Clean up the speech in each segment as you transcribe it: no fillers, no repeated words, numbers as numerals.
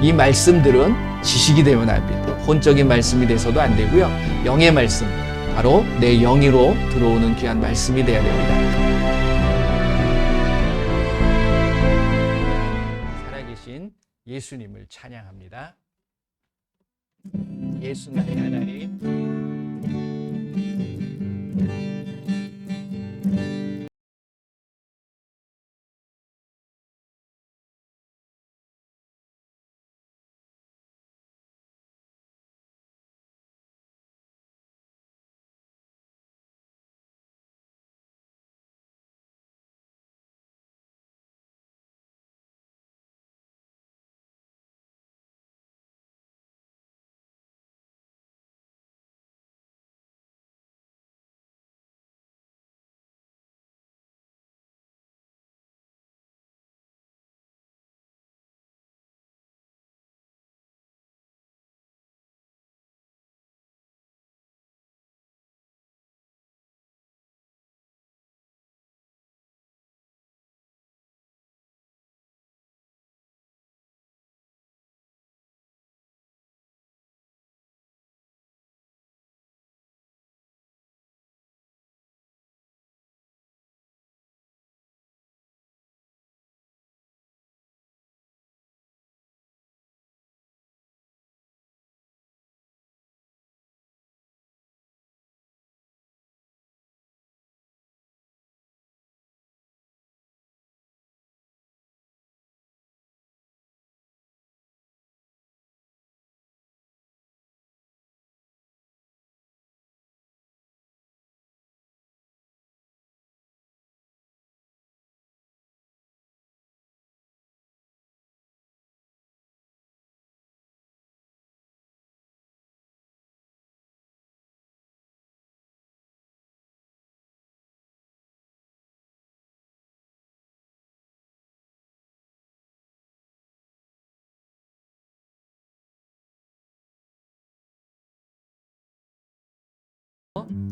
이 말씀들은 지식이 되면 안 됩니다. 혼적인 말씀이 돼서도 안 되고요. 영의 말씀, 바로 내 영으로 들어오는 귀한 말씀이 돼야 됩니다. 살아계신 예수님을 찬양합니다. 예수 나의 하나님,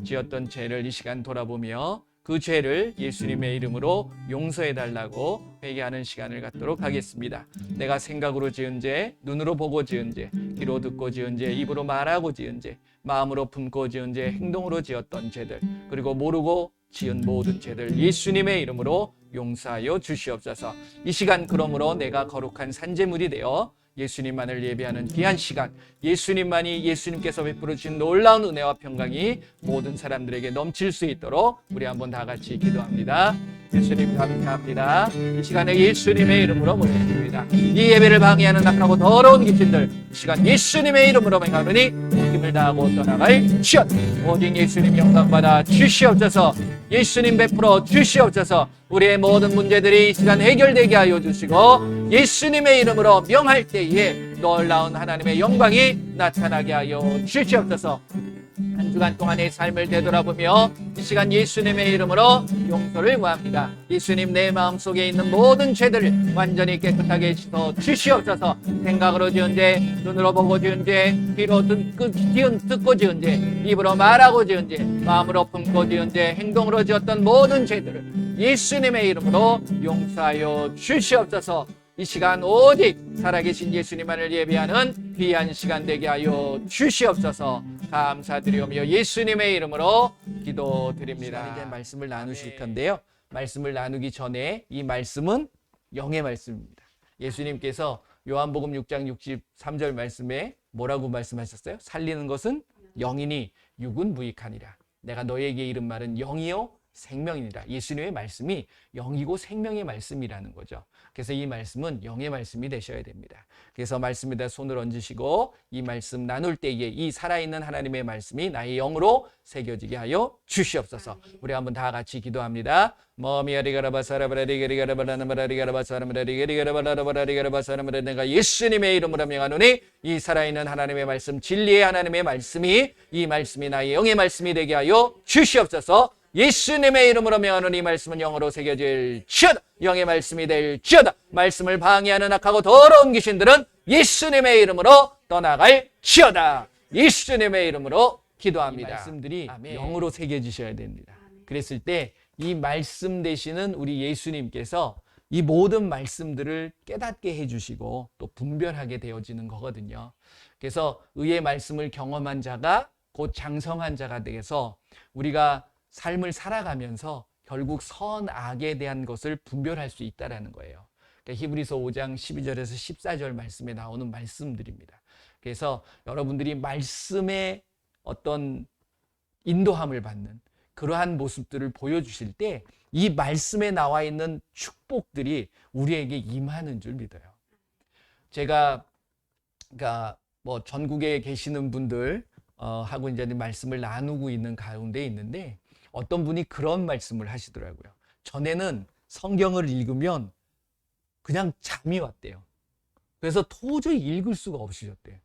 지었던 죄를 이 시간 돌아보며 그 죄를 예수님의 이름으로 용서해달라고 회개하는 시간을 갖도록 하겠습니다. 내가 생각으로 지은 죄, 눈으로 보고 지은 죄, 귀로 듣고 지은 죄, 입으로 말하고 지은 죄, 마음으로 품고 지은 죄, 행동으로 지었던 죄들, 그리고 모르고 지은 모든 죄들 예수님의 이름으로 용서하여 주시옵소서. 이 시간 그러므로 내가 거룩한 산제물이 되어 예수님만을 예배하는 귀한 시간, 예수님만이 예수님께서 베풀어 주신 놀라운 은혜와 평강이 모든 사람들에게 넘칠 수 있도록 우리 한번 다 같이 기도합니다. 예수님 감사합니다. 이 시간에 예수님의 이름으로 모십니다. 이 예배를 방해하는 악하고 더러운 귀신들 이 시간 예수님의 이름으로 맹하노니 힘을 다하고 떠나갈 시간, 오직 예수님 영광받아 주시옵소서. 예수님 베풀어 주시옵소서. 우리의 모든 문제들이 이 시간 해결되게 하여 주시고 예수님의 이름으로 명할 때에 놀라운 하나님의 영광이 나타나게 하여 주시옵소서. 한 주간 동안의 삶을 되돌아보며 이 시간 예수님의 이름으로 용서를 구합니다. 예수님, 내 마음속에 있는 모든 죄들을 완전히 깨끗하게 씻어 주시옵소서. 생각으로 지은 죄, 눈으로 보고 지은 죄, 귀로 듣고 지은 죄, 입으로 말하고 지은 죄, 마음으로 품고 지은 죄, 행동으로 지었던 모든 죄들을 예수님의 이름으로 용서하여 주시옵소서. 이 시간 오직 살아계신 예수님만을 예배하는 귀한 시간 되게 하여 주시옵소서. 감사드리오며 예수님의 이름으로 기도드립니다. 이제 말씀을 나누실 텐데요. 말씀을 나누기 전에 이 말씀은 영의 말씀입니다. 예수님께서 요한복음 6장 63절 말씀에 뭐라고 말씀하셨어요? 살리는 것은 영이니 육은 무익하니라. 내가 너에게 이른 말은 영이요 생명이니라. 예수님의 말씀이 영이고 생명의 말씀이라는 거죠. 그래서 이 말씀은 영의 말씀이 되셔야 됩니다. 그래서 말씀에다 손을 얹으시고 이 말씀 나눌 때에 이 살아있는 하나님의 말씀이 나의 영으로 새겨지게 하여 주시옵소서. 우리 한번 다 같이 기도합니다. 내가 예수님의 이름으로 명하노니 이 살아있는 하나님의 말씀, 진리의 하나님의 말씀이 이 말씀이 나의 영의 말씀이 되게 하여 주시옵소서. 예수님의 이름으로 명하노니 이 말씀은 영으로 새겨질지어다. 영의 말씀이 될지어다. 말씀을 방해하는 악하고 더러운 귀신들은 예수님의 이름으로 떠나갈지어다. 예수님의 이름으로 기도합니다. 이 말씀들이 영으로 새겨지셔야 됩니다. 그랬을 때 이 말씀 되시는 우리 예수님께서 이 모든 말씀들을 깨닫게 해주시고 또 분별하게 되어지는 거거든요. 그래서 의의 말씀을 경험한 자가 곧 장성한 자가 되어서 우리가 삶을 살아가면서 결국 선악에 대한 것을 분별할 수 있다는 거예요. 그러니까 히브리서 5장 12절에서 14절 말씀에 나오는 말씀들입니다. 그래서 여러분들이 말씀의 어떤 인도함을 받는 그러한 모습들을 보여주실 때 이 말씀에 나와 있는 축복들이 우리에게 임하는 줄 믿어요. 제가 그러니까 뭐 전국에 계시는 분들 하고 이제 말씀을 나누고 있는 가운데 있는데 어떤 분이 그런 말씀을 하시더라고요. 전에는 성경을 읽으면 그냥 잠이 왔대요. 그래서 도저히 읽을 수가 없으셨대요.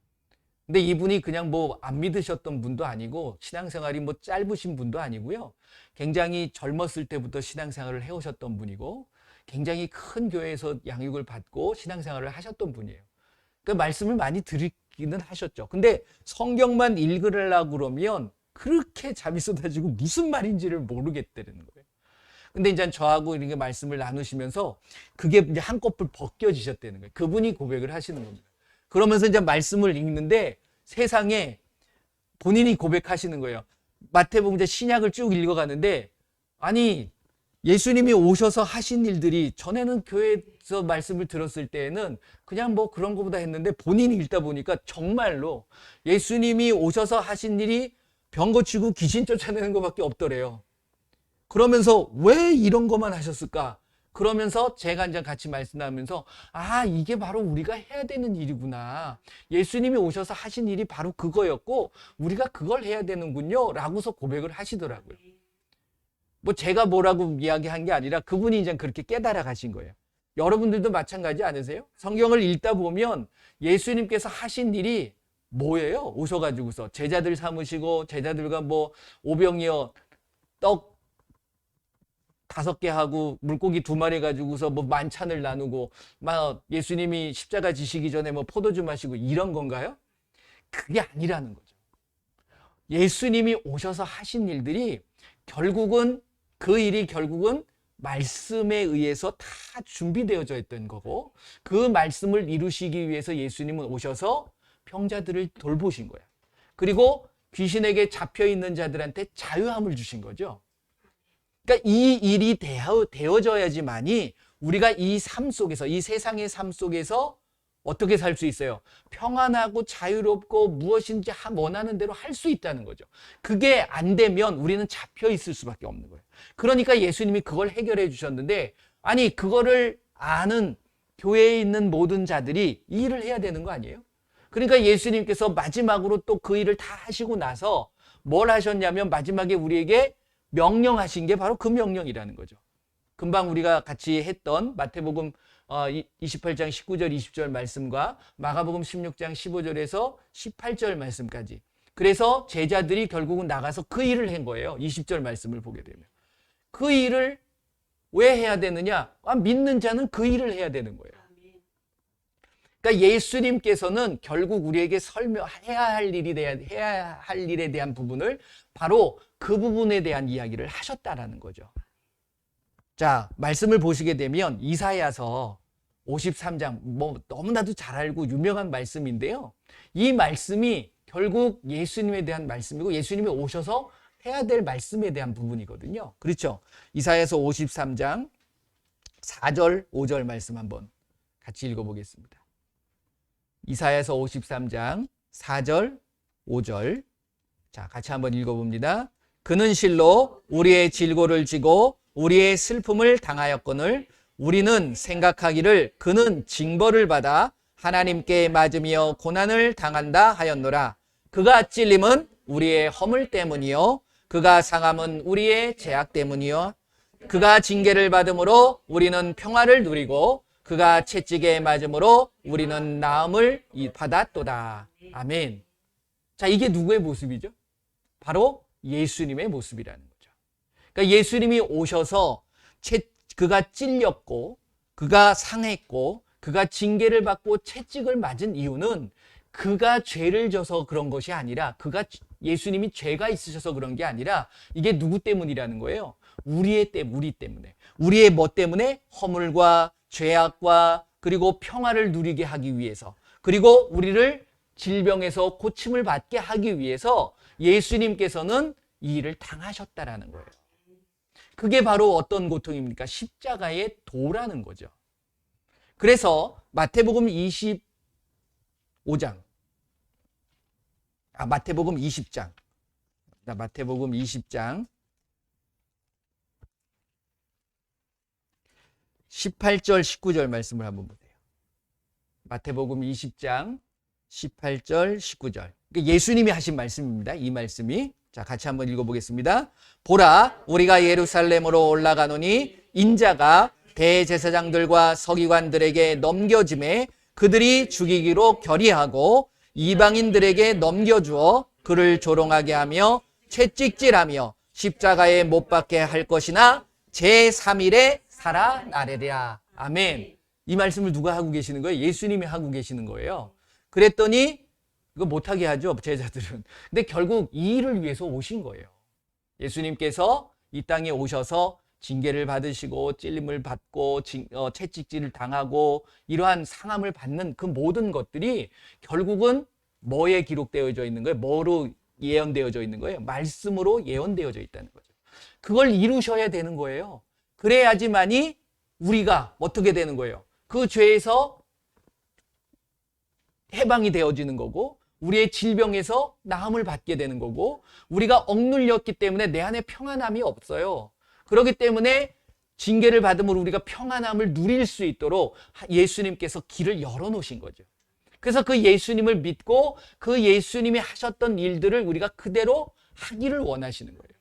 근데 이분이 그냥 뭐 안 믿으셨던 분도 아니고 신앙생활이 뭐 짧으신 분도 아니고요. 굉장히 젊었을 때부터 신앙생활을 해오셨던 분이고 굉장히 큰 교회에서 양육을 받고 신앙생활을 하셨던 분이에요. 그 말씀을 많이 들기는 하셨죠. 근데 성경만 읽으려고 그러면 그렇게 잠이 쏟아지고 무슨 말인지를 모르겠다는 거예요. 근데 이제 저하고 이렇게 말씀을 나누시면서 그게 이제 한꺼풀 벗겨지셨다는 거예요. 그분이 고백을 하시는 겁니다. 그러면서 이제 말씀을 읽는데 세상에 본인이 고백하시는 거예요. 마태복음 이제 신약을 쭉 읽어가는데 아니 예수님이 오셔서 하신 일들이 전에는 교회에서 말씀을 들었을 때에는 그냥 뭐 그런 것보다 했는데 본인이 읽다 보니까 정말로 예수님이 오셔서 하신 일이 병 고치고 귀신 쫓아내는 것밖에 없더래요. 그러면서 왜 이런 것만 하셨을까? 그러면서 제가 이제 같이 말씀하면서 아 이게 바로 우리가 해야 되는 일이구나. 예수님이 오셔서 하신 일이 바로 그거였고 우리가 그걸 해야 되는군요 라고서 고백을 하시더라고요. 뭐 제가 뭐라고 이야기한 게 아니라 그분이 이제 그렇게 깨달아 가신 거예요. 여러분들도 마찬가지 아니세요? 성경을 읽다 보면 예수님께서 하신 일이 뭐예요? 오셔가지고서 제자들 삼으시고 제자들과 뭐 오병이어 떡 5개 하고 물고기 2마리 가지고서 뭐 만찬을 나누고 막 예수님이 십자가 지시기 전에 뭐 포도주 마시고 이런 건가요? 그게 아니라는 거죠. 예수님이 오셔서 하신 일들이 결국은 그 일이 결국은 말씀에 의해서 다 준비되어져 있던 거고 그 말씀을 이루시기 위해서 예수님은 오셔서 병자들을 돌보신 거예요. 그리고 귀신에게 잡혀 있는 자들한테 자유함을 주신 거죠. 그러니까 이 일이 되어져야지만이 우리가 이 삶 속에서 이 세상의 삶 속에서 어떻게 살 수 있어요? 평안하고 자유롭고 무엇인지 원하는 대로 할 수 있다는 거죠. 그게 안 되면 우리는 잡혀 있을 수밖에 없는 거예요. 그러니까 예수님이 그걸 해결해 주셨는데 아니 그거를 아는 교회에 있는 모든 자들이 이 일을 해야 되는 거 아니에요? 그러니까 예수님께서 마지막으로 또 그 일을 다 하시고 나서 뭘 하셨냐면 마지막에 우리에게 명령하신 게 바로 그 명령이라는 거죠. 금방 우리가 같이 했던 마태복음 28장 19절 20절 말씀과 마가복음 16장 15절에서 18절 말씀까지. 그래서 제자들이 결국은 나가서 그 일을 한 거예요. 20절 말씀을 보게 되면. 그 일을 왜 해야 되느냐? 믿는 자는 그 일을 해야 되는 거예요. 그러니까 예수님께서는 결국 우리에게 해야 할 일에 대한 부분을 바로 그 부분에 대한 이야기를 하셨다라는 거죠. 자, 말씀을 보시게 되면 이사야서 53장 뭐 너무나도 잘 알고 유명한 말씀인데요. 이 말씀이 결국 예수님에 대한 말씀이고 예수님이 오셔서 해야 될 말씀에 대한 부분이거든요. 그렇죠? 이사야서 53장 4절 5절 말씀 한번 같이 읽어보겠습니다. 이사야서 53장 4절 5절 자 같이 한번 읽어봅니다. 그는 실로 우리의 질고를 지고 우리의 슬픔을 당하였거늘 우리는 생각하기를 그는 징벌을 받아 하나님께 맞으며 고난을 당한다 하였노라. 그가 찔림은 우리의 허물 때문이요 그가 상함은 우리의 죄악 때문이요 그가 징계를 받음으로 우리는 평화를 누리고 그가 채찍에 맞음으로 우리는 나음을 받았도다. 아멘. 자, 이게 누구의 모습이죠? 바로 예수님의 모습이라는 거죠. 그러니까 예수님이 오셔서 그가 찔렸고 그가 상했고 그가 징계를 받고 채찍을 맞은 이유는 그가 죄를 져서 그런 것이 아니라 예수님이 죄가 있으셔서 그런 게 아니라 이게 누구 때문이라는 거예요? 우리 때문에. 우리의 뭐 때문에? 허물과 죄악과 그리고 평화를 누리게 하기 위해서, 그리고 우리를 질병에서 고침을 받게 하기 위해서 예수님께서는 이 일을 당하셨다라는 거예요. 그게 바로 어떤 고통입니까? 십자가의 도라는 거죠. 그래서 마태복음 20장, 마태복음 20장 18절 19절 말씀을 한번 보세요. 마태복음 20장 18절 19절. 예수님이 하신 말씀입니다. 이 말씀이. 자, 같이 한번 읽어보겠습니다. 보라, 우리가 예루살렘으로 올라가노니 인자가 대제사장들과 서기관들에게 넘겨짐에 그들이 죽이기로 결의하고 이방인들에게 넘겨주어 그를 조롱하게 하며 채찍질하며 십자가에 못 박게 할 것이나 제3일에 살아나리라. 아멘. 이 말씀을 누가 하고 계시는 거예요? 예수님이 하고 계시는 거예요. 그랬더니 이거 못하게 하죠, 제자들은. 근데 결국 이 일을 위해서 오신 거예요. 예수님께서 이 땅에 오셔서 징계를 받으시고 찔림을 받고 채찍질을 당하고 이러한 상함을 받는 그 모든 것들이 결국은 뭐에 기록되어져 있는 거예요? 뭐로 예언되어져 있는 거예요? 말씀으로 예언되어져 있다는 거죠. 그걸 이루셔야 되는 거예요. 그래야지만이 우리가 어떻게 되는 거예요? 그 죄에서 해방이 되어지는 거고, 우리의 질병에서 나음을 받게 되는 거고, 우리가 억눌렸기 때문에 내 안에 평안함이 없어요. 그렇기 때문에 징계를 받음으로 우리가 평안함을 누릴 수 있도록 예수님께서 길을 열어놓으신 거죠. 그래서 그 예수님을 믿고 그 예수님이 하셨던 일들을 우리가 그대로 하기를 원하시는 거예요.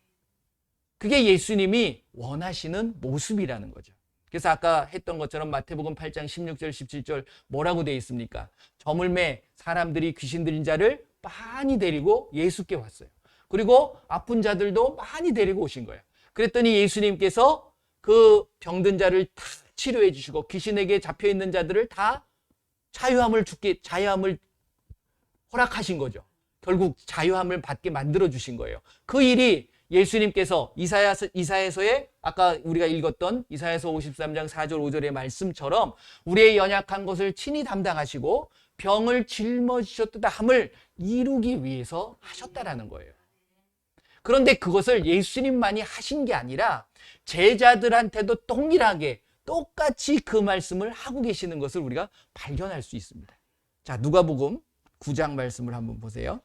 그게 예수님이 원하시는 모습이라는 거죠. 그래서 아까 했던 것처럼 마태복음 8장 16절 17절 뭐라고 되어 있습니까? 저물매 사람들이 귀신 들린 자를 많이 데리고 예수께 왔어요. 그리고 아픈 자들도 많이 데리고 오신 거예요. 그랬더니 예수님께서 그 병든 자를 다 치료해 주시고 귀신에게 잡혀 있는 자들을 다 자유함을 허락하신 거죠. 결국 자유함을 받게 만들어 주신 거예요. 그 일이 예수님께서 이사야서에 아까 우리가 읽었던 이사야서 53장 4절 5절의 말씀처럼 우리의 연약한 것을 친히 담당하시고 병을 짊어지셨다 함을 이루기 위해서 하셨다라는 거예요. 그런데 그것을 예수님만이 하신 게 아니라 제자들한테도 동일하게 똑같이 그 말씀을 하고 계시는 것을 우리가 발견할 수 있습니다. 자, 누가복음 9장 말씀을 한번 보세요.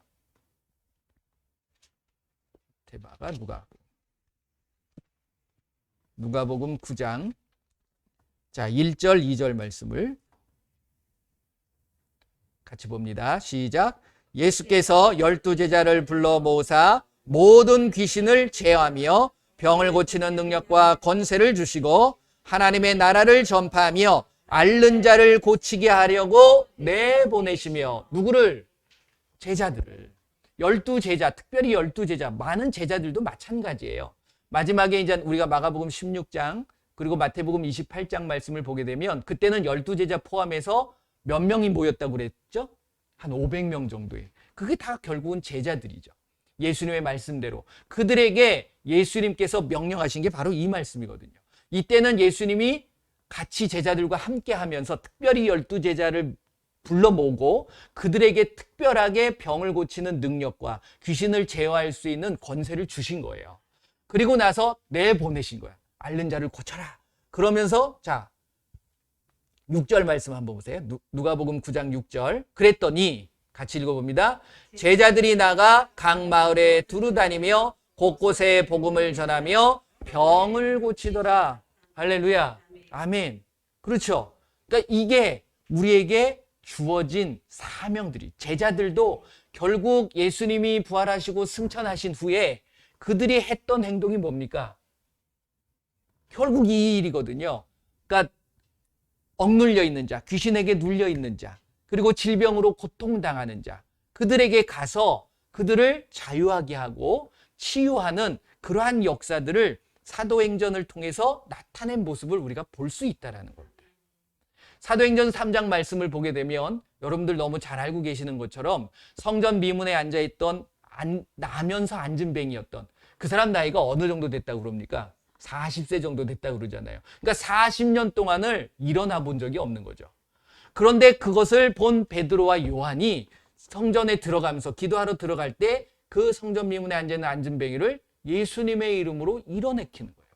대바가 누가복음 9장 자 1절 2절 말씀을 같이 봅니다. 시작. 예수께서 12제자를 불러 모으사 모든 귀신을 제어하며 병을 고치는 능력과 권세를 주시고 하나님의 나라를 전파하며 앓는 자를 고치게 하려고 내보내시며 누구를? 제자들을. 12제자, 특별히 12제자, 많은 제자들도 마찬가지예요. 마지막에 이제 우리가 마가복음 16장 그리고 마태복음 28장 말씀을 보게 되면 그때는 12제자 포함해서 몇 명이 모였다고 그랬죠? 한 500명 정도에. 그게 다 결국은 제자들이죠. 예수님의 말씀대로. 그들에게 예수님께서 명령하신 게 바로 이 말씀이거든요. 이때는 예수님이 같이 제자들과 함께 하면서 특별히 12제자를 불러 모으고 그들에게 특별하게 병을 고치는 능력과 귀신을 제어할 수 있는 권세를 주신 거예요. 그리고 나서 내보내신 거야. 앓는 자를 고쳐라. 그러면서 자 6절 말씀 한번 보세요. 누가복음 9장 6절. 그랬더니 같이 읽어봅니다. 제자들이 나가 각 마을에 두루다니며 곳곳에 복음을 전하며 병을 고치더라. 할렐루야. 아멘. 그렇죠. 그러니까 이게 우리에게 주어진 사명들이, 제자들도 결국 예수님이 부활하시고 승천하신 후에 그들이 했던 행동이 뭡니까? 결국 이 일이거든요. 그러니까 억눌려 있는 자, 귀신에게 눌려 있는 자, 그리고 질병으로 고통당하는 자, 그들에게 가서 그들을 자유하게 하고 치유하는 그러한 역사들을 사도행전을 통해서 나타낸 모습을 우리가 볼 수 있다는 겁니다. 사도행전 3장 말씀을 보게 되면 여러분들 너무 잘 알고 계시는 것처럼 성전 미문에 앉아있던 나면서 앉은 뱅이였던 그 사람 나이가 어느 정도 됐다고 그럽니까? 40세 정도 됐다 그러잖아요. 그러니까 40년 동안을 일어나 본 적이 없는 거죠. 그런데 그것을 본 베드로와 요한이 성전에 들어가면서 기도하러 들어갈 때 그 성전 미문에 앉아있는 안진뱅이를 예수님의 이름으로 일어내키는 거예요.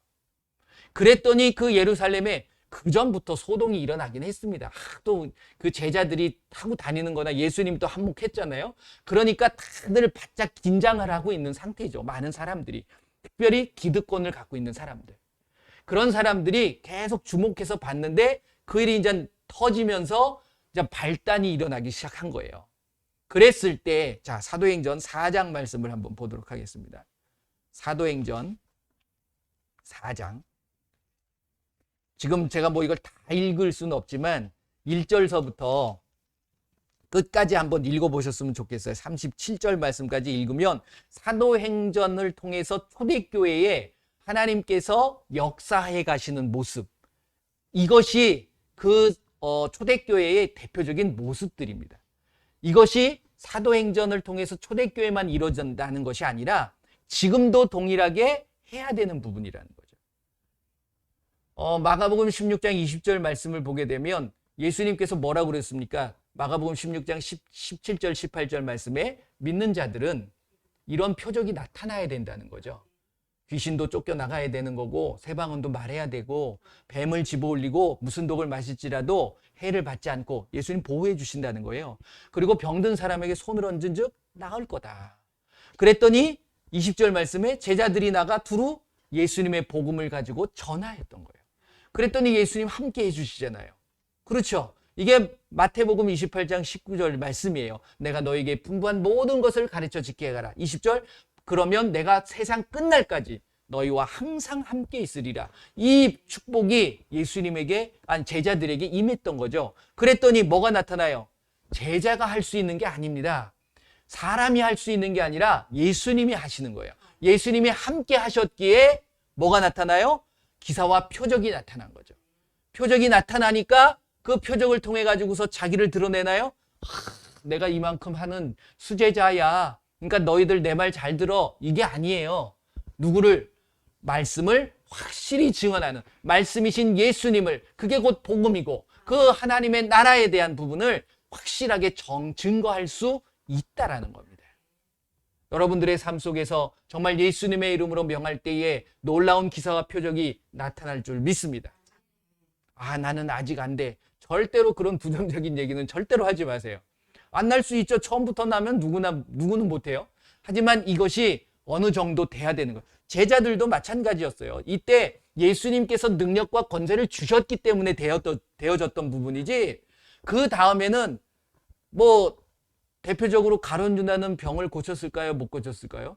그랬더니 그 예루살렘에 그 전부터 소동이 일어나긴 했습니다. 또 그 제자들이 타고 다니는 거나 예수님도 한몫했잖아요. 그러니까 다들 바짝 긴장을 하고 있는 상태죠. 많은 사람들이. 특별히 기득권을 갖고 있는 사람들. 그런 사람들이 계속 주목해서 봤는데 그 일이 이제 터지면서 이제 발단이 일어나기 시작한 거예요. 그랬을 때, 자, 사도행전 4장 말씀을 한번 보도록 하겠습니다. 사도행전 4장. 지금 제가 뭐 이걸 다 읽을 수는 없지만 1절서부터 끝까지 한번 읽어보셨으면 좋겠어요. 37절 말씀까지 읽으면 사도행전을 통해서 초대교회에 하나님께서 역사해 가시는 모습, 이것이 그 초대교회의 대표적인 모습들입니다. 이것이 사도행전을 통해서 초대교회만 이루어진다는 것이 아니라 지금도 동일하게 해야 되는 부분이라는 거죠. 마가복음 16장 20절 말씀을 보게 되면 예수님께서 뭐라고 그랬습니까? 마가복음 16장 17절 18절 말씀에 믿는 자들은 이런 표적이 나타나야 된다는 거죠. 귀신도 쫓겨나가야 되는 거고 세방언도 말해야 되고 뱀을 집어올리고 무슨 독을 마실지라도 해를 받지 않고 예수님 보호해 주신다는 거예요. 그리고 병든 사람에게 손을 얹은 즉 나을 거다. 그랬더니 20절 말씀에 제자들이 나가 두루 예수님의 복음을 가지고 전하였던 거예요. 그랬더니 예수님 함께 해주시잖아요. 그렇죠. 이게 마태복음 28장 19절 말씀이에요. 내가 너에게 분부한 모든 것을 가르쳐 지키게 하라. 20절 그러면 내가 세상 끝날까지 너희와 항상 함께 있으리라. 이 축복이 예수님에게, 아니 제자들에게 임했던 거죠. 그랬더니 뭐가 나타나요? 제자가 할 수 있는 게 아닙니다. 사람이 할 수 있는 게 아니라 예수님이 하시는 거예요. 예수님이 함께 하셨기에 뭐가 나타나요? 기사와 표적이 나타난 거죠. 표적이 나타나니까 그 표적을 통해 가지고서 자기를 드러내나요? 내가 이만큼 하는 수제자야. 그러니까 너희들 내 말 잘 들어. 이게 아니에요. 누구를? 말씀을 확실히 증언하는 말씀이신 예수님을, 그게 곧 복음이고 그 하나님의 나라에 대한 부분을 확실하게 증거할 수 있다라는 겁니다. 여러분들의 삶 속에서 정말 예수님의 이름으로 명할 때에 놀라운 기사와 표적이 나타날 줄 믿습니다. 아, 나는 아직 안 돼. 절대로 그런 부정적인 얘기는 절대로 하지 마세요. 안 날 수 있죠. 처음부터 나면 누구는 못해요. 하지만 이것이 어느 정도 돼야 되는 거예요. 제자들도 마찬가지였어요. 이때 예수님께서 능력과 권세를 주셨기 때문에 되어졌던 부분이지, 그 다음에는 뭐 대표적으로 가룟 유다는 병을 고쳤을까요? 못 고쳤을까요?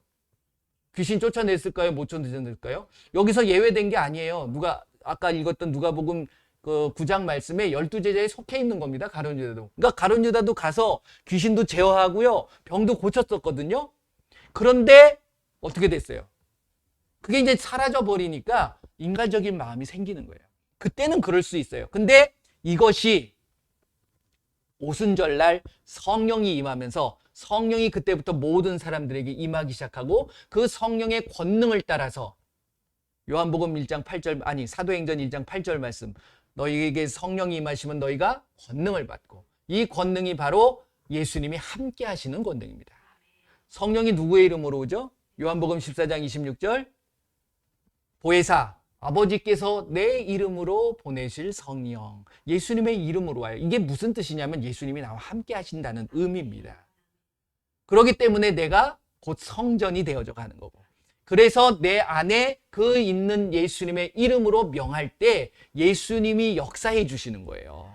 귀신 쫓아냈을까요? 못 쫓아냈을까요? 여기서 예외된 게 아니에요. 아까 읽었던 누가복음 그 9장 말씀에 12제자에 속해 있는 겁니다. 가룟 유다도. 그러니까 가룟 유다도 가서 귀신도 제어하고요. 병도 고쳤었거든요. 그런데 어떻게 됐어요? 그게 이제 사라져 버리니까 인간적인 마음이 생기는 거예요. 그때는 그럴 수 있어요. 근데 이것이 오순절날 성령이 임하면서 성령이 그때부터 모든 사람들에게 임하기 시작하고 그 성령의 권능을 따라서 요한복음 1장 8절, 아니 사도행전 1장 8절 말씀, 너희에게 성령이 임하시면 너희가 권능을 받고, 이 권능이 바로 예수님이 함께 하시는 권능입니다. 성령이 누구의 이름으로 오죠? 요한복음 14장 26절, 보혜사 아버지께서 내 이름으로 보내실 성령, 예수님의 이름으로 와요. 이게 무슨 뜻이냐면 예수님이 나와 함께 하신다는 의미입니다. 그렇기 때문에 내가 곧 성전이 되어져 가는 거고, 그래서 내 안에 그 있는 예수님의 이름으로 명할 때 예수님이 역사해 주시는 거예요.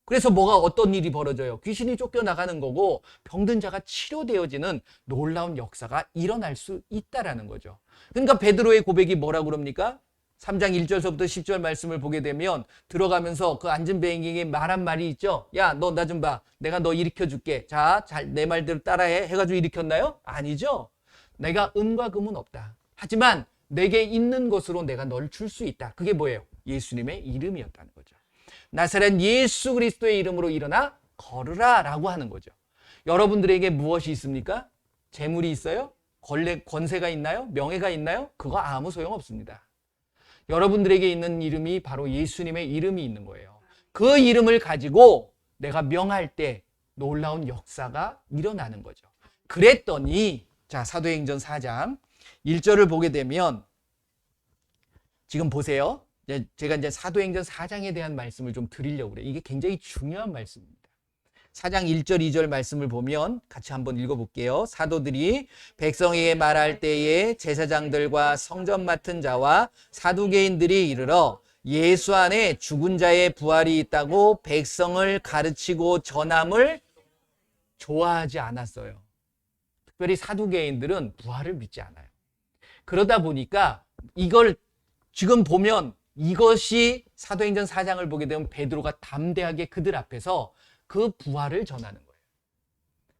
그래서 어떤 일이 벌어져요? 귀신이 쫓겨나가는 거고 병든 자가 치료되어지는 놀라운 역사가 일어날 수 있다라는 거죠. 그러니까 베드로의 고백이 뭐라고 그럽니까? 3장 1절서부터 10절 말씀을 보게 되면 들어가면서 그 앉은 뱅이에게 말한 말이 있죠. 야, 너 나 좀 봐. 내가 너 일으켜줄게. 자, 내 말대로 따라해. 해가지고 일으켰나요? 아니죠. 내가 은과 금은 없다. 하지만 내게 있는 것으로 내가 널 줄 수 있다. 그게 뭐예요? 예수님의 이름이었다는 거죠. 나사렛 예수 그리스도의 이름으로 일어나 걸으라 라고 하는 거죠. 여러분들에게 무엇이 있습니까? 재물이 있어요? 권세가 있나요? 명예가 있나요? 그거 아무 소용없습니다. 여러분들에게 있는 이름이 바로 예수님의 이름이 있는 거예요. 그 이름을 가지고 내가 명할 때 놀라운 역사가 일어나는 거죠. 그랬더니 자, 사도행전 4장 1절을 보게 되면 지금 보세요. 제가 이제 사도행전 4장에 대한 말씀을 좀 드리려고 그래요. 이게 굉장히 중요한 말씀입니다. 4장 1절 2절 말씀을 보면 같이 한번 읽어볼게요. 사도들이 백성에게 말할 때에 제사장들과 성전 맡은 자와 사두개인들이 이르러 예수 안에 죽은 자의 부활이 있다고 백성을 가르치고 전함을 좋아하지 않았어요. 특별히 사두개인들은 부활을 믿지 않아요. 그러다 보니까 이걸 지금 보면 이것이 사도행전 4장을 보게 되면 베드로가 담대하게 그들 앞에서 그 부활을 전하는 거예요.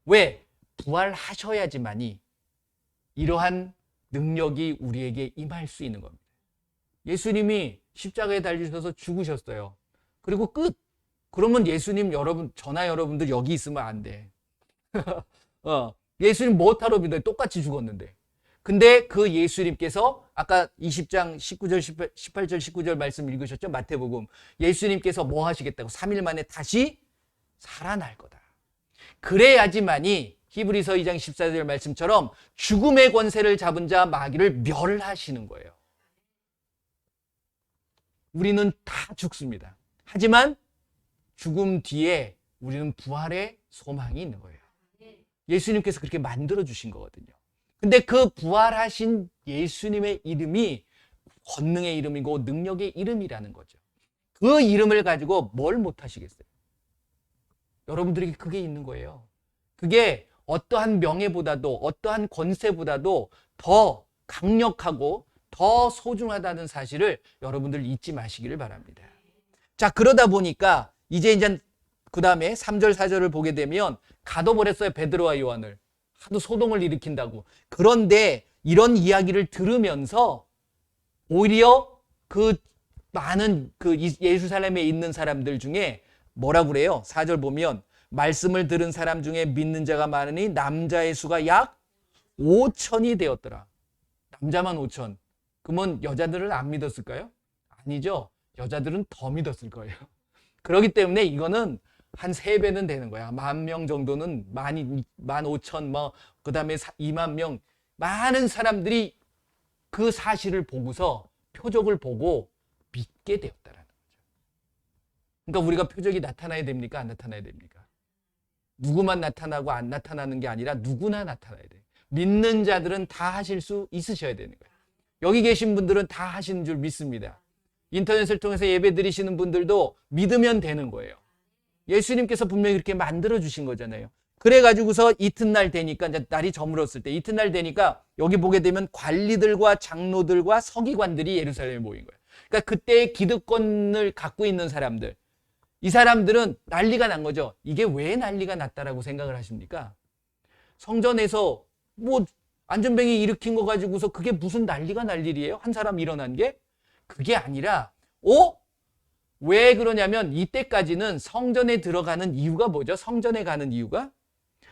왜? 부활하셔야지만이 이러한 능력이 우리에게 임할 수 있는 겁니다. 예수님이 십자가에 달리셔서 죽으셨어요. 그리고 끝. 그러면 예수님 여러분, 저나 여러분들 여기 있으면 안 돼. 예수님 뭐하러 믿어요? 똑같이 죽었는데. 근데 그 예수님께서 아까 20장 19절, 18절, 19절 말씀 읽으셨죠? 마태복음. 예수님께서 뭐 하시겠다고? 3일 만에 다시 살아날 거다. 그래야지만이 히브리서 2장 14절 말씀처럼 죽음의 권세를 잡은 자 마귀를 멸하시는 거예요. 우리는 다 죽습니다. 하지만 죽음 뒤에 우리는 부활의 소망이 있는 거예요. 예수님께서 그렇게 만들어 주신 거거든요. 근데 그 부활하신 예수님의 이름이 권능의 이름이고 능력의 이름이라는 거죠. 그 이름을 가지고 뭘 못하시겠어요? 여러분들에게 그게 있는 거예요. 그게 어떠한 명예보다도 어떠한 권세보다도 더 강력하고 더 소중하다는 사실을 여러분들 잊지 마시기를 바랍니다. 자, 그러다 보니까 이제 그 다음에 3절 4절을 보게 되면 가둬버렸어요. 베드로와 요한을. 하도 소동을 일으킨다고. 그런데 이런 이야기를 들으면서 오히려 그 많은 그 예루살렘에 있는 사람들 중에 뭐라고 그래요? 4절 보면 말씀을 들은 사람 중에 믿는 자가 많으니 남자의 수가 약 5천이 되었더라. 남자만 5천. 그러면 여자들은 안 믿었을까요? 아니죠. 여자들은 더 믿었을 거예요. 그렇기 때문에 이거는 한 3배는 되는 거야. 10,000명 정도는 15,000, 그 다음에 20,000명. 많은 사람들이 그 사실을 보고서 표적을 보고 믿게 되었다라는 거죠. 그러니까 우리가 표적이 나타나야 됩니까? 안 나타나야 됩니까? 누구만 나타나고 안 나타나는 게 아니라 누구나 나타나야 돼요. 믿는 자들은 다 하실 수 있으셔야 되는 거예요. 여기 계신 분들은 다 하시는 줄 믿습니다. 인터넷을 통해서 예배 드리시는 분들도 믿으면 되는 거예요. 예수님께서 분명히 그렇게 만들어 주신 거잖아요. 그래가지고서 이튿날 되니까, 이제 날이 저물었을 때 이튿날 되니까 여기 보게 되면 관리들과 장로들과 서기관들이 예루살렘에 모인 거예요. 그러니까 그때의 기득권을 갖고 있는 사람들, 이 사람들은 난리가 난 거죠. 이게 왜 난리가 났다라고 생각을 하십니까? 성전에서 뭐 안전뱅이 일으킨 거 가지고서 그게 무슨 난리가 날 일이에요? 한 사람 일어난 게? 그게 아니라 왜 그러냐면 이때까지는 성전에 들어가는 이유가 뭐죠? 성전에 가는 이유가?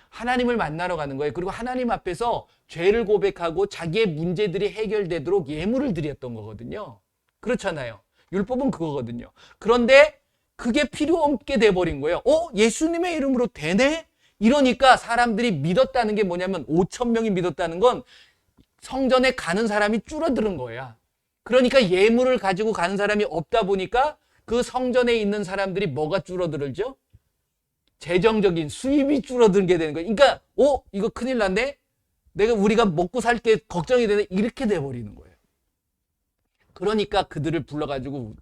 하나님을 만나러 가는 거예요. 그리고 하나님 앞에서 죄를 고백하고 자기의 문제들이 해결되도록 예물을 드렸던 거거든요. 그렇잖아요. 율법은 그거거든요. 그런데 그게 필요 없게 돼버린 거예요. 예수님의 이름으로 되네? 이러니까 사람들이 믿었다는 게 뭐냐면 5,000명이 믿었다는 건 성전에 가는 사람이 줄어드는 거야. 그러니까 예물을 가지고 가는 사람이 없다 보니까 그 성전에 있는 사람들이 뭐가 줄어들죠? 재정적인 수입이 줄어들게 되는 거예요. 그러니까 이거 큰일 났네? 우리가 먹고 살 게 걱정이 되네? 이렇게 돼버리는 거예요. 그러니까 그들을 불러가지고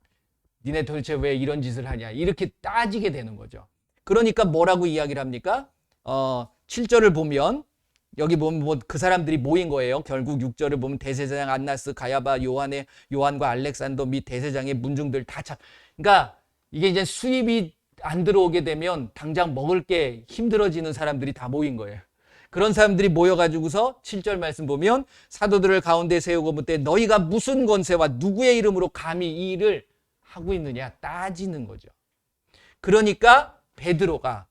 니네 도대체 왜 이런 짓을 하냐? 이렇게 따지게 되는 거죠. 그러니까 뭐라고 이야기를 합니까? 7절을 보면 여기 보면 그 사람들이 모인 거예요. 결국 6절을 보면 대제사장 안나스, 가야바, 요한과 알렉산더 및 대제사장의 문중들 다 그러니까 이게 이제 수입이 안 들어오게 되면 당장 먹을 게 힘들어지는 사람들이 다 모인 거예요. 그런 사람들이 모여가지고서 7절 말씀 보면 사도들을 가운데 세우고 묻되 너희가 무슨 권세와 누구의 이름으로 감히 이 일을 하고 있느냐 따지는 거죠. 그러니까 베드로가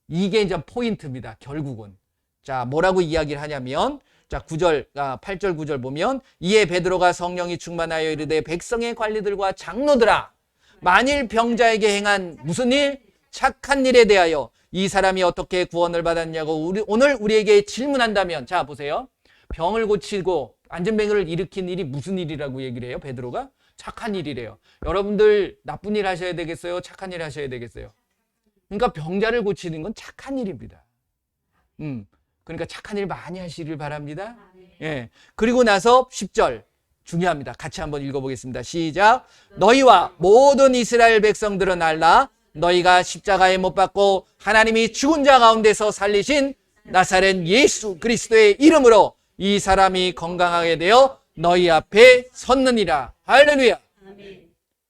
이게 이제 포인트입니다. 결국은. 자, 뭐라고 이야기를 하냐면, 자, 8절 9절 보면 이에 베드로가 성령이 충만하여 이르되 백성의 관리들과 장로들아 만일 병자에게 행한 무슨 일? 착한 일에 대하여 이 사람이 어떻게 구원을 받았냐고 오늘 우리에게 질문한다면, 자 보세요. 병을 고치고 안전병을 일으킨 일이 무슨 일이라고 얘기를 해요? 베드로가? 착한 일이래요. 여러분들 나쁜 일 하셔야 되겠어요? 착한 일 하셔야 되겠어요? 그러니까 병자를 고치는 건 착한 일입니다. 그러니까 착한 일 많이 하시길 바랍니다. 예. 그리고 나서 10절 중요합니다. 같이 한번 읽어보겠습니다. 시작. 너희와 모든 이스라엘 백성들은 알라. 너희가 십자가에 못 박고 하나님이 죽은 자 가운데서 살리신 나사렛 예수 그리스도의 이름으로 이 사람이 건강하게 되어 너희 앞에 섰느니라. 할렐루야.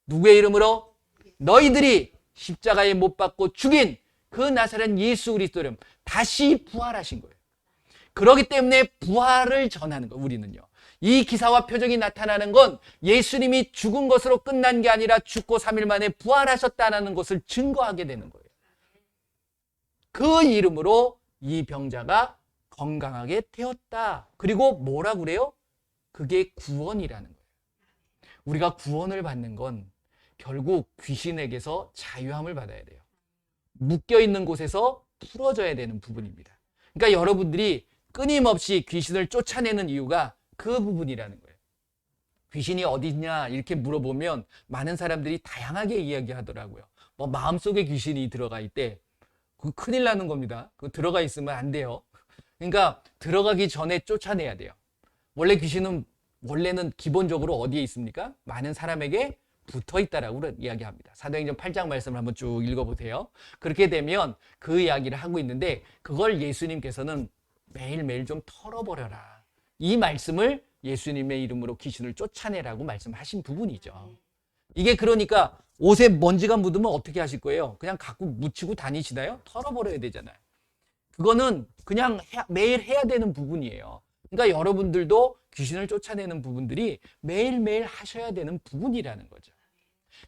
누구의 이름으로? 너희들이 십자가에 못 박고 죽인 그 나사렛 예수 그리스도 이름 다시 부활하신 거예요. 그렇기 때문에 부활을 전하는 거예요. 우리는요. 이 기사와 표적이 나타나는 건 예수님이 죽은 것으로 끝난 게 아니라 죽고 3일 만에 부활하셨다는 것을 증거하게 되는 거예요. 그 이름으로 이 병자가 건강하게 되었다. 그리고 뭐라고 그래요? 그게 구원이라는 거예요. 우리가 구원을 받는 건 결국 귀신에게서 자유함을 받아야 돼요. 묶여있는 곳에서 풀어져야 되는 부분입니다. 그러니까 여러분들이 끊임없이 귀신을 쫓아내는 이유가 그 부분이라는 거예요. 귀신이 어디 있냐 이렇게 물어보면 많은 사람들이 다양하게 이야기하더라고요. 뭐 마음속에 귀신이 들어가 있대. 그거 큰일 나는 겁니다. 그거 들어가 있으면 안 돼요. 그러니까 들어가기 전에 쫓아내야 돼요. 원래는 기본적으로 어디에 있습니까? 많은 사람에게 붙어 있다라고 이야기합니다. 사도행전 8장 말씀을 한번 쭉 읽어보세요. 그렇게 되면 그 이야기를 하고 있는데 그걸 예수님께서는 매일매일 좀 털어버려라. 이 말씀을 예수님의 이름으로 귀신을 쫓아내라고 말씀하신 부분이죠. 이게 그러니까 옷에 먼지가 묻으면 어떻게 하실 거예요? 그냥 갖고 묻히고 다니시나요? 털어버려야 되잖아요. 그거는 그냥 매일 해야 되는 부분이에요. 그러니까 여러분들도 귀신을 쫓아내는 부분들이 매일매일 하셔야 되는 부분이라는 거죠.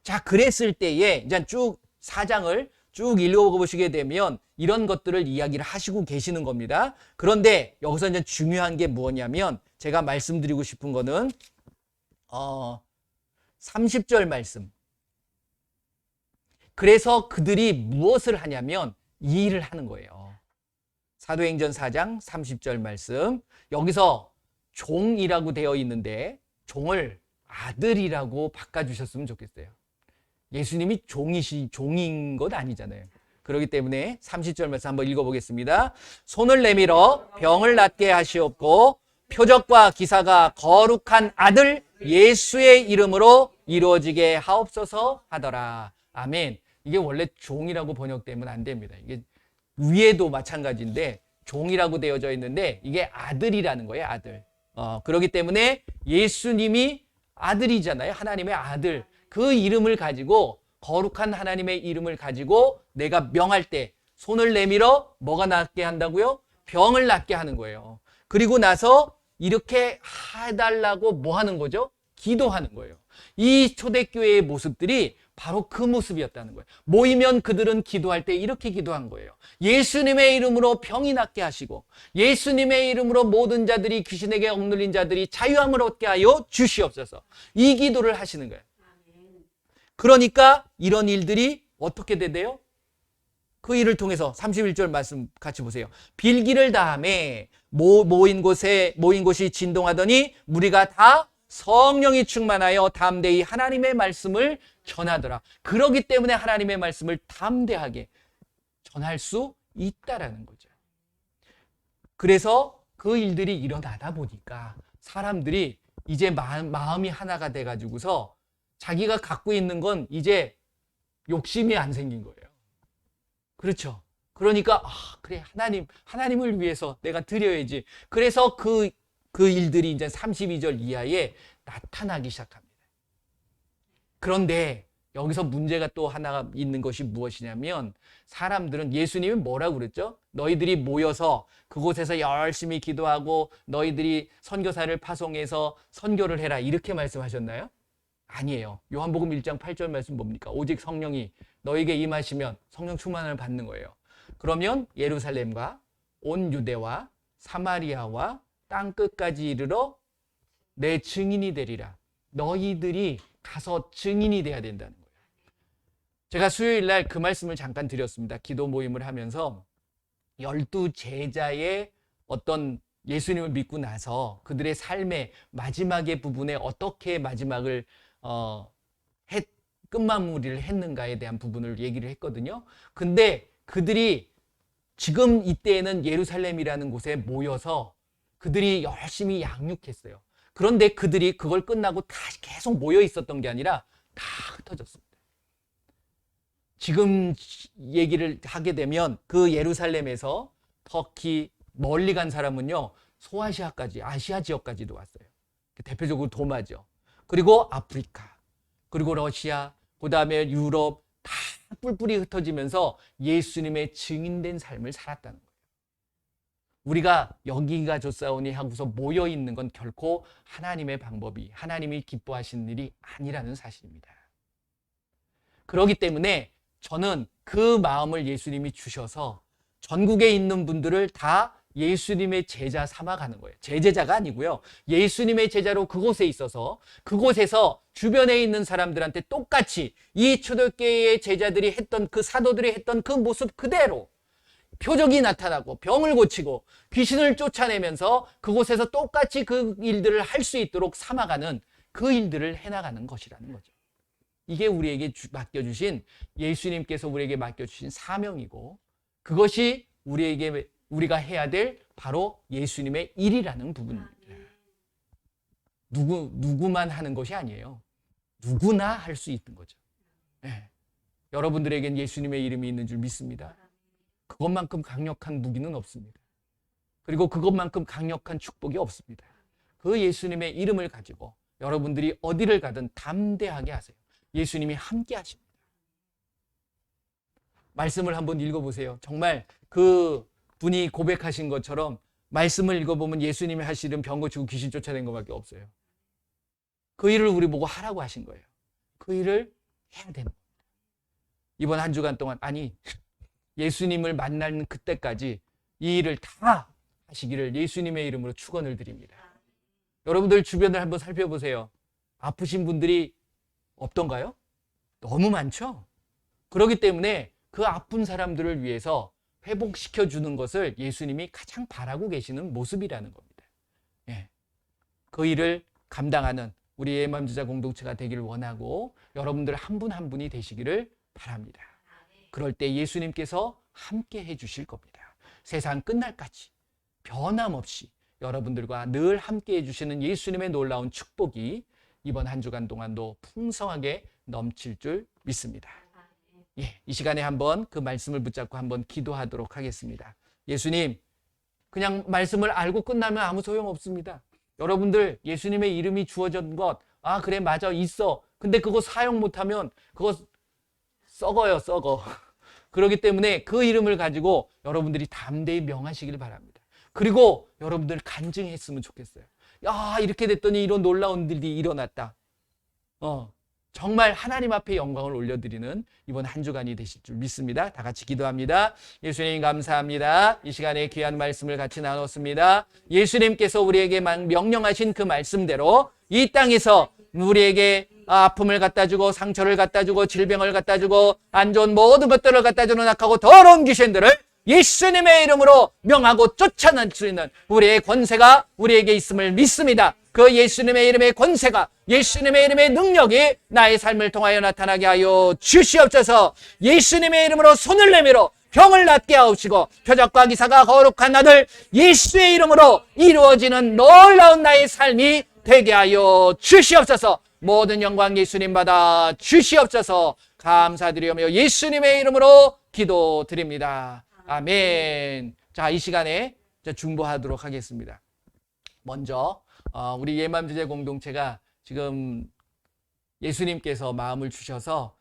자, 그랬을 때에 이제 쭉 4장을 쭉 읽어보시게 되면 이런 것들을 이야기를 하시고 계시는 겁니다. 그런데 여기서 이제 중요한 게 뭐냐면 제가 말씀드리고 싶은 거는 30절 말씀. 그래서 그들이 무엇을 하냐면 이 일을 하는 거예요. 사도행전 4장 30절 말씀. 여기서 종이라고 되어 있는데 종을 아들이라고 바꿔주셨으면 좋겠어요. 예수님이 종인 것 아니잖아요. 그렇기 때문에 30절 말씀 한번 읽어보겠습니다. 손을 내밀어 병을 낫게 하시옵고 표적과 기사가 거룩한 아들 예수의 이름으로 이루어지게 하옵소서 하더라. 아멘. 이게 원래 종이라고 번역되면 안 됩니다. 이게 위에도 마찬가지인데 종이라고 되어져 있는데 이게 아들이라는 거예요. 아들. 그렇기 때문에 예수님이 아들이잖아요. 하나님의 아들. 그 이름을 가지고 거룩한 하나님의 이름을 가지고 내가 명할 때 손을 내밀어 뭐가 낫게 한다고요? 병을 낫게 하는 거예요. 그리고 나서 이렇게 해달라고 뭐 하는 거죠? 기도하는 거예요. 이 초대교회의 모습들이 바로 그 모습이었다는 거예요. 모이면 그들은 기도할 때 이렇게 기도한 거예요. 예수님의 이름으로 병이 낫게 하시고 예수님의 이름으로 모든 자들이 귀신에게 억눌린 자들이 자유함을 얻게 하여 주시옵소서. 이 기도를 하시는 거예요. 그러니까 이런 일들이 어떻게 된대요? 그 일을 통해서 31절 말씀 같이 보세요. 빌기를 다함에 모인 곳이 진동하더니 무리가 다 성령이 충만하여 담대히 하나님의 말씀을 전하더라. 그러기 때문에 하나님의 말씀을 담대하게 전할 수 있다라는 거죠. 그래서 그 일들이 일어나다 보니까 사람들이 이제 마음이 하나가 돼가지고서 자기가 갖고 있는 건 이제 욕심이 안 생긴 거예요. 그렇죠. 그러니까 그래 하나님을 위해서 내가 드려야지. 그래서 그 일들이 이제 32절 이하에 나타나기 시작합니다. 그런데 여기서 문제가 또 하나가 있는 것이 무엇이냐면 사람들은 예수님이 뭐라고 그랬죠? 너희들이 모여서 그곳에서 열심히 기도하고 너희들이 선교사를 파송해서 선교를 해라 이렇게 말씀하셨나요? 아니에요. 요한복음 1장 8절 말씀 뭡니까? 오직 성령이 너에게 임하시면 성령 충만을 받는 거예요. 그러면 예루살렘과 온 유대와 사마리아와 땅 끝까지 이르러 내 증인이 되리라. 너희들이 가서 증인이 돼야 된다는 거예요. 제가 수요일 날 그 말씀을 잠깐 드렸습니다. 기도 모임을 하면서 12 제자의 어떤 예수님을 믿고 나서 그들의 삶의 마지막의 부분에 어떻게 마지막을 끝마무리를 했는가에 대한 부분을 얘기를 했거든요. 근데 그들이 지금 이때에는 예루살렘이라는 곳에 모여서 그들이 열심히 양육했어요. 그런데 그들이 그걸 끝나고 다 계속 모여 있었던 게 아니라 다 흩어졌습니다. 지금 얘기를 하게 되면 그 예루살렘에서 터키 멀리 간 사람은요, 소아시아까지, 아시아 지역까지도 왔어요. 대표적으로 도마죠. 그리고 아프리카, 그리고 러시아, 그 다음에 유럽, 다 뿔뿔이 흩어지면서 예수님의 증인된 삶을 살았다는 거예요. 우리가 여기가 좋사오니 하고서 모여 있는 건 결코 하나님의 방법이, 하나님이 기뻐하시는 일이 아니라는 사실입니다. 그렇기 때문에 저는 그 마음을 예수님이 주셔서 전국에 있는 분들을 다 예수님의 제자 삼아가는 거예요. 제 제자가 아니고요. 예수님의 제자로 그곳에 있어서 그곳에서 주변에 있는 사람들한테 똑같이 이 초대교회의 제자들이 했던 그 사도들이 했던 그 모습 그대로 표적이 나타나고 병을 고치고 귀신을 쫓아내면서 그곳에서 똑같이 그 일들을 할 수 있도록 삼아가는 그 일들을 해나가는 것이라는 거죠. 이게 우리에게 맡겨주신, 예수님께서 우리에게 맡겨주신 사명이고, 그것이 우리가 해야 될 바로 예수님의 일이라는 부분입니다. 누구만 하는 것이 아니에요. 누구나 할 수 있는 거죠. 네. 여러분들에겐 예수님의 이름이 있는 줄 믿습니다. 그것만큼 강력한 무기는 없습니다. 그리고 그것만큼 강력한 축복이 없습니다. 그 예수님의 이름을 가지고 여러분들이 어디를 가든 담대하게 하세요. 예수님이 함께 하십니다. 말씀을 한번 읽어보세요. 정말 그 분이 고백하신 것처럼 말씀을 읽어보면 예수님이 하시는 병 고치고 귀신 쫓아낸 것밖에 없어요. 그 일을 우리 보고 하라고 하신 거예요. 그 일을 해야 되는 겁니다. 이번 한 주간 동안, 아니 예수님을 만나는 그때까지 이 일을 다 하시기를 예수님의 이름으로 축원을 드립니다. 여러분들 주변을 한번 살펴보세요. 아프신 분들이 없던가요? 너무 많죠? 그렇기 때문에 그 아픈 사람들을 위해서 회복시켜주는 것을 예수님이 가장 바라고 계시는 모습이라는 겁니다. 예. 그 일을 감당하는 우리 예맘주자 공동체가 되기를 원하고 여러분들 한 분 한 분이 되시기를 바랍니다. 그럴 때 예수님께서 함께 해주실 겁니다. 세상 끝날까지 변함없이 여러분들과 늘 함께 해주시는 예수님의 놀라운 축복이 이번 한 주간 동안도 풍성하게 넘칠 줄 믿습니다. 예, 이 시간에 한번 그 말씀을 붙잡고 한번 기도하도록 하겠습니다. 예수님, 그냥 말씀을 알고 끝나면 아무 소용 없습니다. 여러분들 예수님의 이름이 주어진 것, 아 그래 맞아 있어. 근데 그거 사용 못하면 그거 썩어요, 썩어. 그렇기 때문에 그 이름을 가지고 여러분들이 담대히 명하시길 바랍니다. 그리고 여러분들 간증했으면 좋겠어요. 야, 이렇게 됐더니 이런 놀라운 일이 일어났다. 정말 하나님 앞에 영광을 올려드리는 이번 한 주간이 되실 줄 믿습니다. 다 같이 기도합니다. 예수님 감사합니다. 이 시간에 귀한 말씀을 같이 나눴습니다. 예수님께서 우리에게 명령하신 그 말씀대로 이 땅에서 우리에게 아픔을 갖다주고 상처를 갖다주고 질병을 갖다주고 안 좋은 모든 것들을 갖다주는 악하고 더러운 귀신들을 예수님의 이름으로 명하고 쫓아낼 수 있는 우리의 권세가 우리에게 있음을 믿습니다. 그 예수님의 이름의 권세가, 예수님의 이름의 능력이 나의 삶을 통하여 나타나게 하여 주시옵소서. 예수님의 이름으로 손을 내밀어 병을 낫게 하옵시고 표적과 기사가 거룩한 아들 예수의 이름으로 이루어지는 놀라운 나의 삶이 되게 하여 주시옵소서. 모든 영광 예수님 받아 주시옵소서. 감사드리며 예수님의 이름으로 기도드립니다. 아멘. 자, 이 시간에 중보하도록 하겠습니다. 먼저 우리 예맘주제 공동체가 지금 예수님께서 마음을 주셔서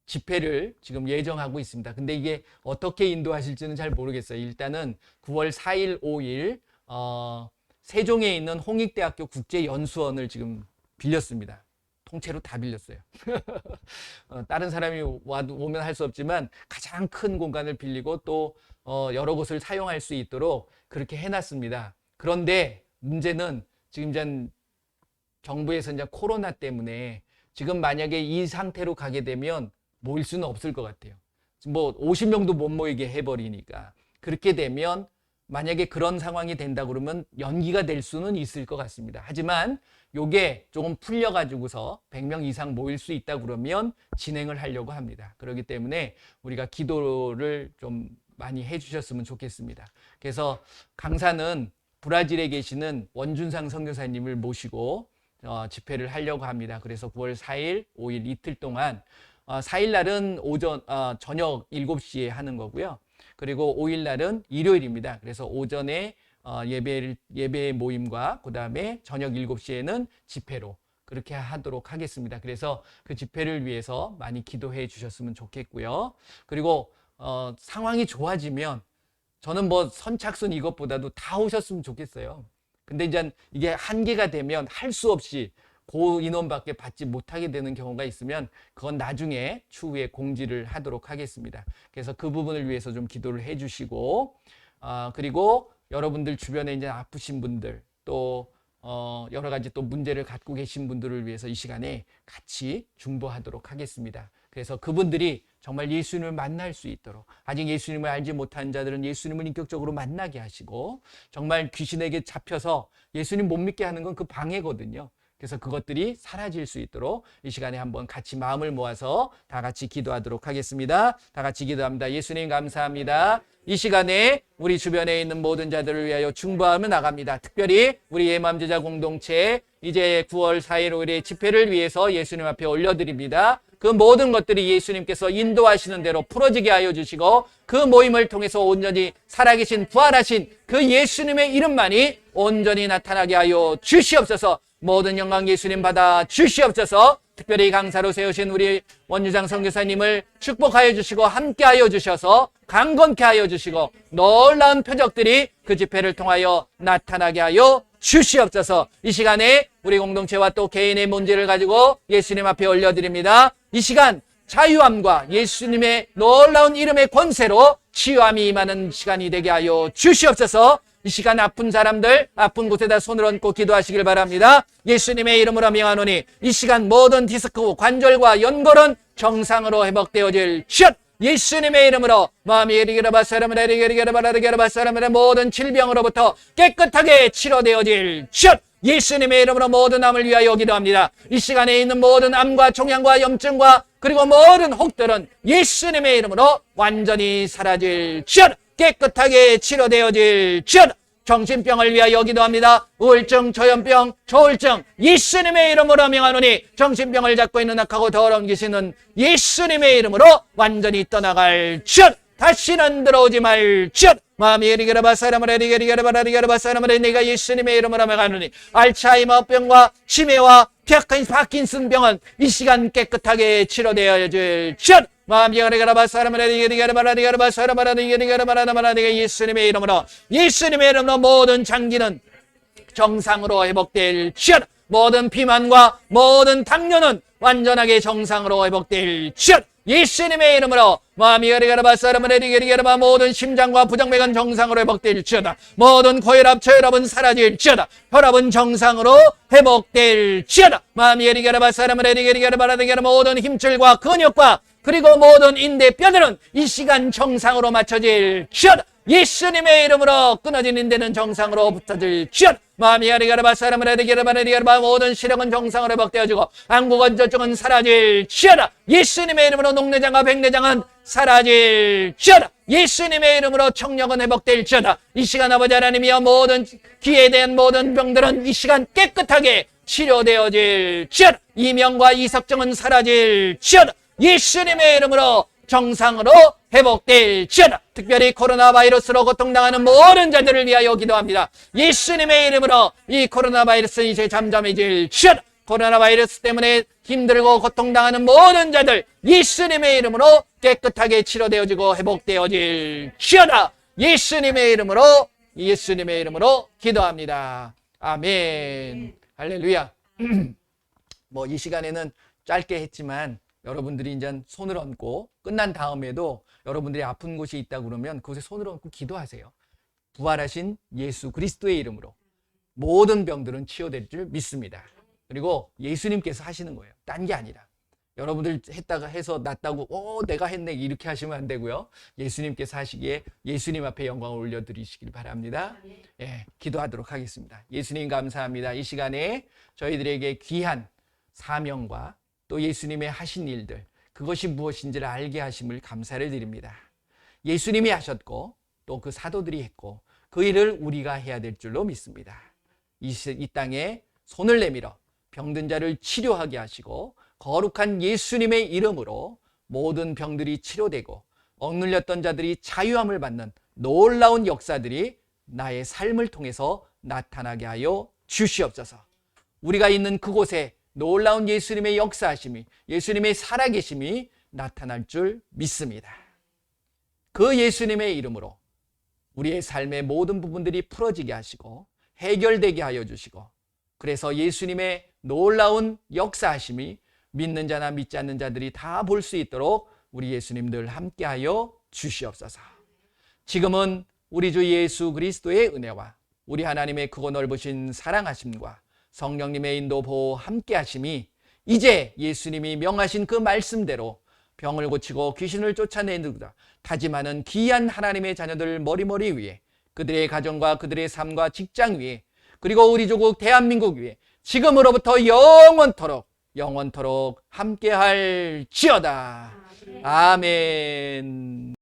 집회를 지금 예정하고 있습니다. 근데 이게 어떻게 인도하실지는 잘 모르겠어요. 일단은 9월 4일, 5일 세종에 있는 홍익대학교 국제연수원을 지금 빌렸습니다. 통째로 다 빌렸어요. 다른 사람이 오면 할 수 없지만 가장 큰 공간을 빌리고 또 여러 곳을 사용할 수 있도록 그렇게 해놨습니다. 그런데 문제는 지금 이제 정부에서 이제 코로나 때문에 지금 만약에 이 상태로 가게 되면 모일 수는 없을 것 같아요. 뭐 50명도 못 모이게 해버리니까. 그렇게 되면 만약에 그런 상황이 된다 그러면 연기가 될 수는 있을 것 같습니다. 하지만 요게 조금 풀려가지고서 100명 이상 모일 수 있다 그러면 진행을 하려고 합니다. 그렇기 때문에 우리가 기도를 좀 많이 해주셨으면 좋겠습니다. 그래서 강사는 브라질에 계시는 원준상 선교사님을 모시고 집회를 하려고 합니다. 그래서 9월 4일, 5일 이틀 동안 4일 날은 저녁 7시에 하는 거고요. 그리고 5일 날은 일요일입니다. 그래서 오전에 예배 모임과 그 다음에 저녁 7시에는 집회로 그렇게 하도록 하겠습니다. 그래서 그 집회를 위해서 많이 기도해 주셨으면 좋겠고요. 그리고 상황이 좋아지면 저는 뭐 선착순 이것보다도 다 오셨으면 좋겠어요. 근데 이제 이게 한계가 되면 할 수 없이 그 인원밖에 받지 못하게 되는 경우가 있으면 그건 나중에 추후에 공지를 하도록 하겠습니다. 그래서 그 부분을 위해서 좀 기도를 해주시고 그리고 여러분들 주변에 이제 아프신 분들 또 여러 가지 또 문제를 갖고 계신 분들을 위해서 이 시간에 같이 중보하도록 하겠습니다. 그래서 그분들이 정말 예수님을 만날 수 있도록 아직 예수님을 알지 못한 자들은 예수님을 인격적으로 만나게 하시고 정말 귀신에게 잡혀서 예수님 못 믿게 하는 건 그 방해거든요. 그래서 그것들이 사라질 수 있도록 이 시간에 한번 같이 마음을 모아서 다 같이 기도하도록 하겠습니다. 다 같이 기도합니다. 예수님 감사합니다. 이 시간에 우리 주변에 있는 모든 자들을 위하여 중보하며 나갑니다. 특별히 우리 예맘제자 공동체 이제 9월 4일 5일의 집회를 위해서 예수님 앞에 올려드립니다. 그 모든 것들이 예수님께서 인도하시는 대로 풀어지게 하여 주시고 그 모임을 통해서 온전히 살아계신 부활하신 그 예수님의 이름만이 온전히 나타나게 하여 주시옵소서. 모든 영광 예수님 받아 주시옵소서. 특별히 강사로 세우신 우리 원유장 선교사님을 축복하여 주시고 함께하여 주셔서 강건케 하여 주시고 놀라운 표적들이 그 집회를 통하여 나타나게 하여 주시옵소서. 이 시간에 우리 공동체와 또 개인의 문제를 가지고 예수님 앞에 올려드립니다. 이 시간 자유함과 예수님의 놀라운 이름의 권세로 치유함이 임하는 시간이 되게 하여 주시옵소서. 이 시간 아픈 사람들 아픈 곳에다 손을 얹고 기도하시길 바랍니다. 예수님의 이름으로 명하노니 이 시간 모든 디스크 관절과 연골은 정상으로 회복되어질 슛 예수님의 이름으로 마음이 에리게라바사람을 모든 질병으로부터 깨끗하게 치료되어질 슛 예수님의 이름으로 모든 암을 위하여 기도합니다. 이 시간에 있는 모든 암과 종양과 염증과 그리고 모든 혹들은 예수님의 이름으로 완전히 사라질 슛 깨끗하게 치료되어질 슛 정신병을 위하여 기도합니다. 우울증, 조현병, 조울증 예수님의 이름으로 명하노니 정신병을 잡고 있는 악하고 더러운 귀신은 예수님의 이름으로 완전히 떠나갈 슛 다시는 들어오지 말 슛 마음이 에리게라바사람을 내가 예수님의 이름으로 명하노니 알츠하이머병과 치매와 파킨슨병은 이 시간 깨끗하게 치료되어질 슛 마음이 예수님의 이름으로 모든 장기는 정상으로 회복될 슛 모든 비만과 모든 당뇨는 완전하게 정상으로 회복될 슛 예수님의 이름으로 마음이 모든 심장과 부정맥은 정상으로 회복될 슛 모든 고혈압, 저혈압은 사라질 슛 혈압은 정상으로 회복될 슛 마음이 모든 힘줄과 근육과 그리고 모든 인대 뼈들은 이 시간 정상으로 맞춰질 슛 예수님의 이름으로 끊어진 인대는 정상으로 붙어질 슛 마음이 모든 시력은 정상으로 회복되어지고 안구건조증은 사라질 슛 예수님의 이름으로 녹내장과 백내장은 사라질 슛 예수님의 이름으로 청력은 회복될 슛 이 시간 아버지 하나님이여 모든 귀에 대한 모든 병들은 이 시간 깨끗하게 치료되어질 슛 이명과 이석증은 사라질 슛 예수님의 이름으로 정상으로 회복될 슛 특별히 코로나 바이러스로 고통당하는 모든 자들을 위하여 기도합니다. 예수님의 이름으로 이 코로나 바이러스 이제 잠잠해질 슛 코로나 바이러스 때문에 힘들고 고통당하는 모든 자들 예수님의 이름으로 깨끗하게 치료되어지고 회복되어질 슛 예수님의 이름으로 기도합니다. 아멘. 할렐루야. 뭐 이 시간에는 짧게 했지만 여러분들이 이제 손을 얹고 끝난 다음에도 여러분들이 아픈 곳이 있다 그러면 그곳에 손을 얹고 기도하세요. 부활하신 예수 그리스도의 이름으로 모든 병들은 치유될 줄 믿습니다. 그리고 예수님께서 하시는 거예요. 딴 게 아니라. 여러분들 했다가 해서 낫다고 내가 했네 이렇게 하시면 안 되고요. 예수님께서 하시기에 예수님 앞에 영광을 올려드리시길 바랍니다. 예, 기도하도록 하겠습니다. 예수님 감사합니다. 이 시간에 저희들에게 귀한 사명과 또 예수님의 하신 일들, 그것이 무엇인지를 알게 하심을 감사를 드립니다. 예수님이 하셨고 또 그 사도들이 했고 그 일을 우리가 해야 될 줄로 믿습니다. 이 땅에 손을 내밀어 병든 자를 치료하게 하시고 거룩한 예수님의 이름으로 모든 병들이 치료되고 억눌렸던 자들이 자유함을 받는 놀라운 역사들이 나의 삶을 통해서 나타나게 하여 주시옵소서. 우리가 있는 그곳에 놀라운 예수님의 역사하심이, 예수님의 살아계심이 나타날 줄 믿습니다. 그 예수님의 이름으로 우리의 삶의 모든 부분들이 풀어지게 하시고 해결되게 하여 주시고, 그래서 예수님의 놀라운 역사하심이 믿는 자나 믿지 않는 자들이 다 볼 수 있도록 우리 예수님 늘 함께하여 주시옵소서. 지금은 우리 주 예수 그리스도의 은혜와 우리 하나님의 크고 넓으신 사랑하심과 성령님의 인도 보호 함께하심이 이제 예수님이 명하신 그 말씀대로 병을 고치고 귀신을 쫓아내는다 다짐하는 귀한 하나님의 자녀들 머리머리 위에, 그들의 가정과 그들의 삶과 직장 위에, 그리고 우리 조국 대한민국 위에 지금으로부터 영원토록 함께할지어다. 아멘.